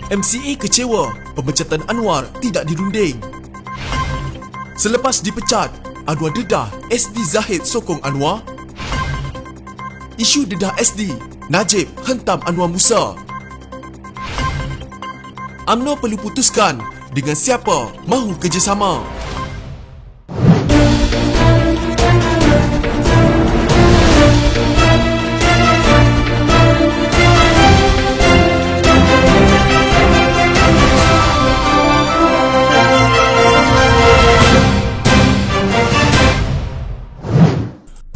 MCA kecewa pemecatan Anwar tidak dirunding. Selepas dipecat, Anwar dedah SD Zahid sokong Anwar. Isu dedah SD, Najib hentam Anwar Musa. UMNO perlu putuskan dengan siapa mahu kerjasama.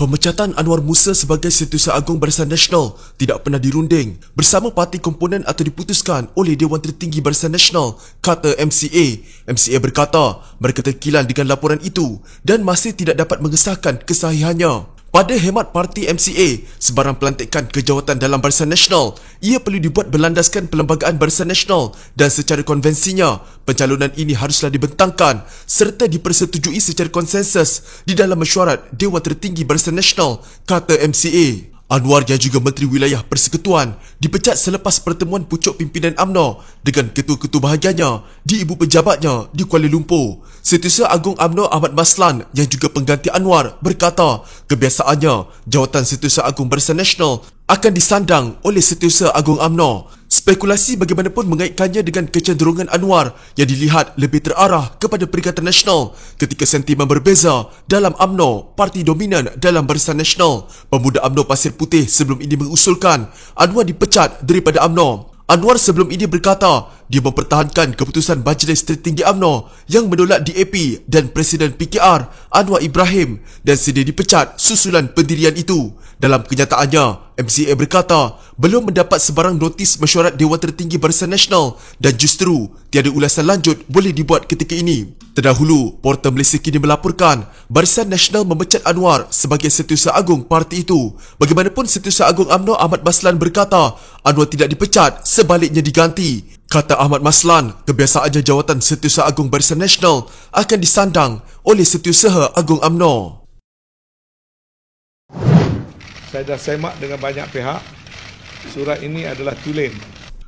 Pemecatan Anwar Musa sebagai Setiausaha Agung Barisan Nasional tidak pernah dirunding bersama parti komponen atau diputuskan oleh Dewan Tertinggi Barisan Nasional, kata MCA. MCA berkata mereka terkilan dengan laporan itu dan masih tidak dapat mengesahkan kesahihannya. Pada hemat parti MCA, sebarang pelantikan kejawatan dalam Barisan Nasional ia perlu dibuat berlandaskan Perlembagaan Barisan Nasional dan secara konvensinya, pencalonan ini haruslah dibentangkan serta dipersetujui secara konsensus di dalam mesyuarat Dewan Tertinggi Barisan Nasional, kata MCA. Anwar yang juga Menteri Wilayah Persekutuan dipecat selepas pertemuan pucuk pimpinan UMNO dengan ketua-ketua bahagiannya di ibu pejabatnya di Kuala Lumpur. Setiausaha Agung UMNO Ahmad Maslan yang juga pengganti Anwar berkata kebiasaannya jawatan Setiausaha Agung Barisan Nasional akan disandang oleh Setiausaha Agung UMNO. Spekulasi bagaimanapun mengaitkannya dengan kecenderungan Anwar yang dilihat lebih terarah kepada Perikatan Nasional ketika sentimen berbeza dalam UMNO, parti dominan dalam Barisan Nasional. Pemuda UMNO Pasir Putih sebelum ini mengusulkan Anwar dipecat daripada UMNO. Anwar sebelum ini berkata dia mempertahankan keputusan Majlis Tertinggi UMNO yang menolak DAP dan Presiden PKR Anwar Ibrahim dan sedia dipecat susulan pendirian itu. Dalam kenyataannya, MCA berkata belum mendapat sebarang notis mesyuarat Dewan Tertinggi Barisan Nasional dan justru tiada ulasan lanjut boleh dibuat ketika ini. Terdahulu, Portal Malaysia Kini melaporkan Barisan Nasional memecat Anwar sebagai Setiausaha Agung parti itu. Bagaimanapun, Setiausaha Agung UMNO Ahmad Maslan berkata Anwar tidak dipecat, sebaliknya diganti. Kata Ahmad Maslan, kebiasaannya jawatan Setiausaha Agung Barisan Nasional akan disandang oleh Setiausaha Agung UMNO. Saya dah semak dengan banyak pihak. Surat ini adalah tulen.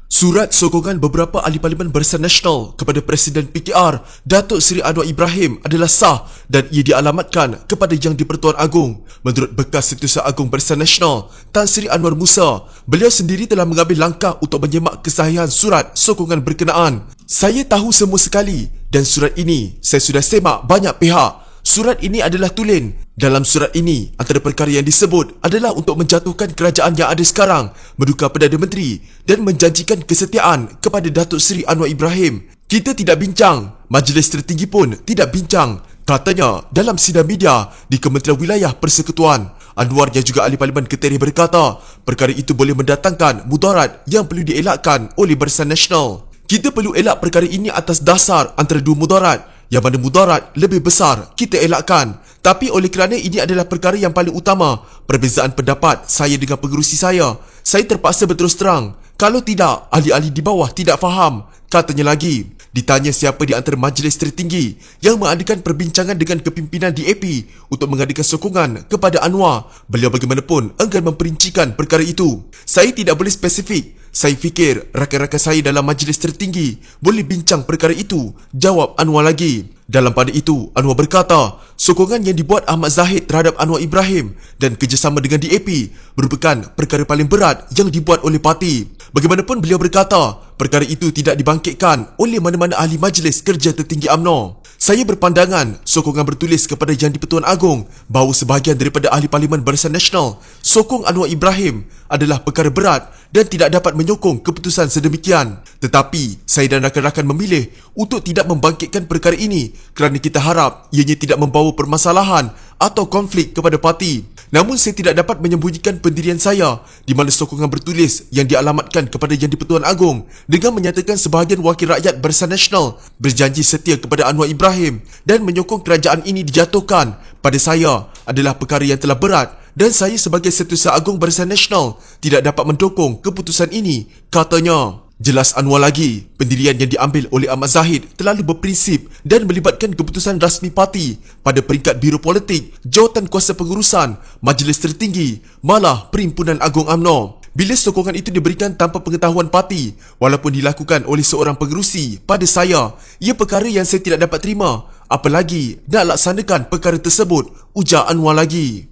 Surat sokongan beberapa ahli Parlimen Barisan Nasional kepada Presiden PKR Datuk Seri Anwar Ibrahim adalah sah dan ia dialamatkan kepada Yang di-Pertuan Agong. Menurut bekas Setiausaha Agung Barisan Nasional Tan Sri Anwar Musa, beliau sendiri telah mengambil langkah untuk menyemak kesahihan surat sokongan berkenaan. Saya tahu semua sekali dan surat ini saya sudah semak banyak pihak. Surat ini adalah tulen. Dalam surat ini, antara perkara yang disebut adalah untuk menjatuhkan kerajaan yang ada sekarang, menduka Perdana Menteri dan menjanjikan kesetiaan kepada Datuk Seri Anwar Ibrahim. Kita tidak bincang, Majlis Tertinggi pun tidak bincang, katanya dalam sidang media di Kementerian Wilayah Persekutuan. Anwar yang juga ahli Parlimen Keterih berkata, perkara itu boleh mendatangkan mudarat yang perlu dielakkan oleh Barisan Nasional. Kita perlu elak perkara ini atas dasar antara dua mudarat. Yang mana mudarat lebih besar kita elakkan. Tapi oleh kerana ini adalah perkara yang paling utama, perbezaan pendapat saya dengan pengerusi saya terpaksa berterus terang. Kalau tidak, ahli-ahli di bawah tidak faham, katanya lagi. Ditanya siapa di antara Majlis Tertinggi yang mengadakan perbincangan dengan kepimpinan DAP untuk mengadakan sokongan kepada Anwar, beliau bagaimanapun enggan memperincikan perkara itu. Saya tidak boleh spesifik. Saya fikir rakan-rakan saya dalam Majlis Tertinggi boleh bincang perkara itu, jawab Anwar lagi. Dalam pada itu, Anwar berkata, sokongan yang dibuat Ahmad Zahid terhadap Anwar Ibrahim dan kerjasama dengan DAP merupakan perkara paling berat yang dibuat oleh parti. Bagaimanapun beliau berkata, perkara itu tidak dibangkitkan oleh mana-mana ahli Majlis Kerja Tertinggi UMNO. Saya berpandangan sokongan bertulis kepada Yang di-Pertuan Agong bahawa sebahagian daripada ahli Parlimen Barisan Nasional sokong Anwar Ibrahim adalah perkara berat dan tidak dapat menyokong keputusan sedemikian. Tetapi saya dan rakan-rakan memilih untuk tidak membangkitkan perkara ini kerana kita harap ianya tidak membawa permasalahan atau konflik kepada parti. Namun saya tidak dapat menyembunyikan pendirian saya di mana sokongan bertulis yang dialamatkan kepada Yang di-Pertuan Agong dengan menyatakan sebahagian wakil rakyat Barisan Nasional berjanji setia kepada Anwar Ibrahim dan menyokong kerajaan ini dijatuhkan pada saya adalah perkara yang telah berat dan saya sebagai Setiausaha Agung Barisan Nasional tidak dapat mendukung keputusan ini, katanya. Jelas Anwar lagi, pendirian yang diambil oleh Ahmad Zahid terlalu berprinsip dan melibatkan keputusan rasmi parti pada peringkat biro politik, jawatan kuasa pengurusan, Majlis Tertinggi, malah Perhimpunan Agung UMNO. bila sokongan itu diberikan tanpa pengetahuan parti walaupun dilakukan oleh seorang pengerusi pada saya, ia perkara yang saya tidak dapat terima, apalagi nak laksanakan perkara tersebut, ujar Anwar lagi.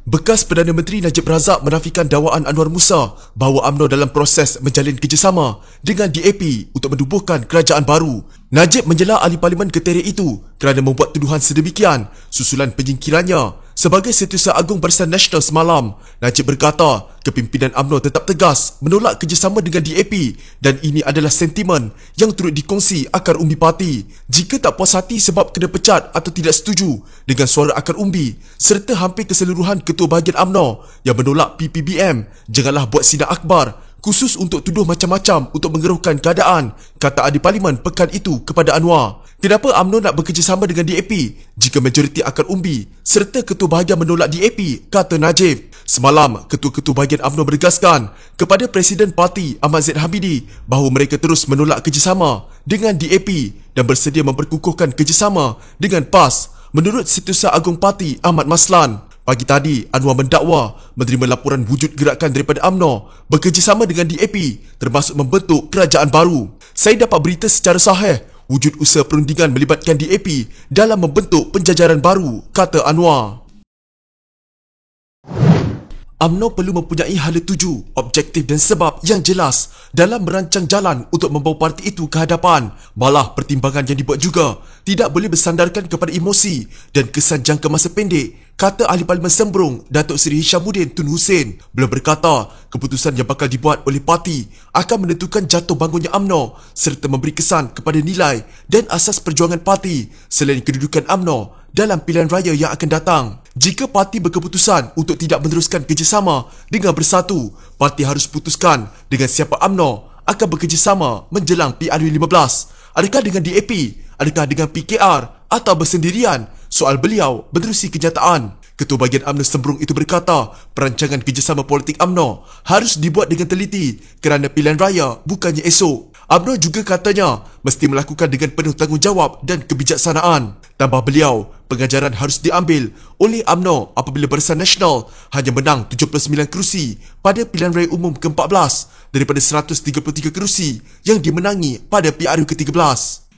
Bekas Perdana Menteri Najib Razak menafikan dakwaan Anwar Musa bahawa UMNO dalam proses menjalin kerjasama dengan DAP untuk menubuhkan kerajaan baru. Najib menjela ahli parlimen keteria itu kerana membuat tuduhan sedemikian susulan penyingkirannya. Sebagai Setiausaha Agung Barisan Nasional semalam, Najib berkata kepimpinan UMNO tetap tegas menolak kerjasama dengan DAP dan ini adalah sentimen yang turut dikongsi akar umbi parti. Jika tak puas hati sebab kena pecat atau tidak setuju dengan suara akar umbi serta hampir keseluruhan ketua bahagian UMNO yang menolak PPBM, janganlah buat sidang akhbar khusus untuk tuduh macam-macam untuk mengeruhkan keadaan, kata ahli parlimen pekan itu kepada Anwar. Kenapa UMNO nak bekerjasama dengan DAP jika majoriti akar umbi serta ketua bahagian menolak DAP, kata Najib. Semalam, ketua-ketua bahagian UMNO menegaskan kepada Presiden Parti Ahmad Zaid Hamidi bahawa mereka terus menolak kerjasama dengan DAP dan bersedia memperkukuhkan kerjasama dengan PAS, menurut Setiausaha Agung Parti Ahmad Maslan. Pagi tadi, Anwar mendakwa menerima laporan wujud gerakan daripada UMNO bekerjasama dengan DAP termasuk membentuk kerajaan baru. Saya dapat berita secara sahih wujud usaha perundingan melibatkan DAP dalam membentuk penjajaran baru, kata Anwar. UMNO perlu mempunyai hala tuju, objektif dan sebab yang jelas dalam merancang jalan untuk membawa parti itu ke hadapan. Malah pertimbangan yang dibuat juga tidak boleh bersandarkan kepada emosi dan kesan jangka masa pendek, kata ahli parlimen Sembrong Datuk Seri Hishamuddin Tun Hussein. Beliau berkata keputusan yang bakal dibuat oleh parti akan menentukan jatuh bangunnya UMNO serta memberi kesan kepada nilai dan asas perjuangan parti selain kedudukan UMNO dalam pilihan raya yang akan datang. Jika parti berkeputusan untuk tidak meneruskan kerjasama dengan Bersatu, parti harus putuskan dengan siapa UMNO akan bekerjasama menjelang PRU15. Adakah dengan DAP? Adakah dengan PKR? Atau bersendirian? Soal beliau menerusi kenyataan. Ketua bahagian UMNO Sembrong itu berkata perancangan kerjasama politik UMNO harus dibuat dengan teliti kerana pilihan raya bukannya esok. UMNO juga katanya mesti melakukan dengan penuh tanggungjawab dan kebijaksanaan. Tambah beliau, pengajaran harus diambil oleh UMNO apabila Barisan Nasional hanya menang 79 kerusi pada pilihan raya umum ke-14 daripada 133 kerusi yang dimenangi pada PRU ke-13.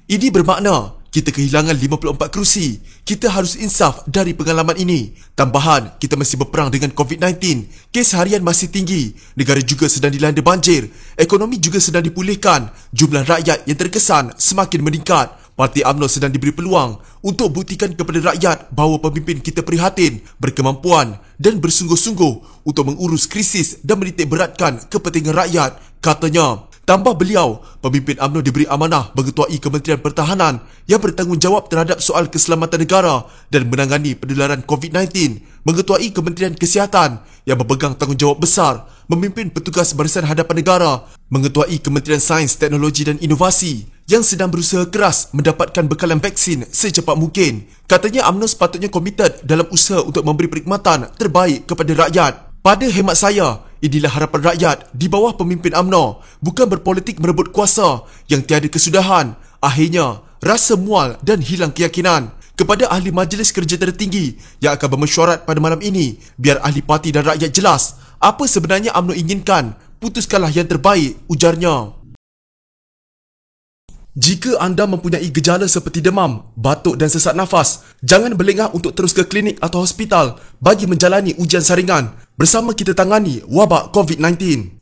Ini bermakna kita kehilangan 54 kerusi. Kita harus insaf dari pengalaman ini. Tambahan, kita masih berperang dengan COVID-19. Kes harian masih tinggi. Negara juga sedang dilanda banjir. Ekonomi juga sedang dipulihkan. Jumlah rakyat yang terkesan semakin meningkat. Parti UMNO sedang diberi peluang untuk buktikan kepada rakyat bahawa pemimpin kita prihatin, berkemampuan dan bersungguh-sungguh untuk mengurus krisis dan menitik beratkan kepentingan rakyat, katanya. Tambah beliau, pemimpin UMNO diberi amanah mengetuai Kementerian Pertahanan yang bertanggungjawab terhadap soal keselamatan negara dan menangani penularan COVID-19, mengetuai Kementerian Kesihatan yang memegang tanggungjawab besar memimpin petugas Barisan Hadapan Negara, mengetuai Kementerian Sains, Teknologi dan Inovasi yang sedang berusaha keras mendapatkan bekalan vaksin secepat mungkin. Katanya UMNO sepatutnya komited dalam usaha untuk memberi perkhidmatan terbaik kepada rakyat. Pada hemat saya, inilah harapan rakyat di bawah pemimpin UMNO, bukan berpolitik merebut kuasa yang tiada kesudahan. Akhirnya, rasa mual dan hilang keyakinan. Kepada ahli Majlis Kerja Tertinggi yang akan bermesyuarat pada malam ini, biar ahli parti dan rakyat jelas apa sebenarnya UMNO inginkan. Putuskanlah yang terbaik, ujarnya. Jika anda mempunyai gejala seperti demam, batuk dan sesak nafas, jangan berlengah untuk terus ke klinik atau hospital bagi menjalani ujian saringan. Bersama kita tangani wabak COVID-19.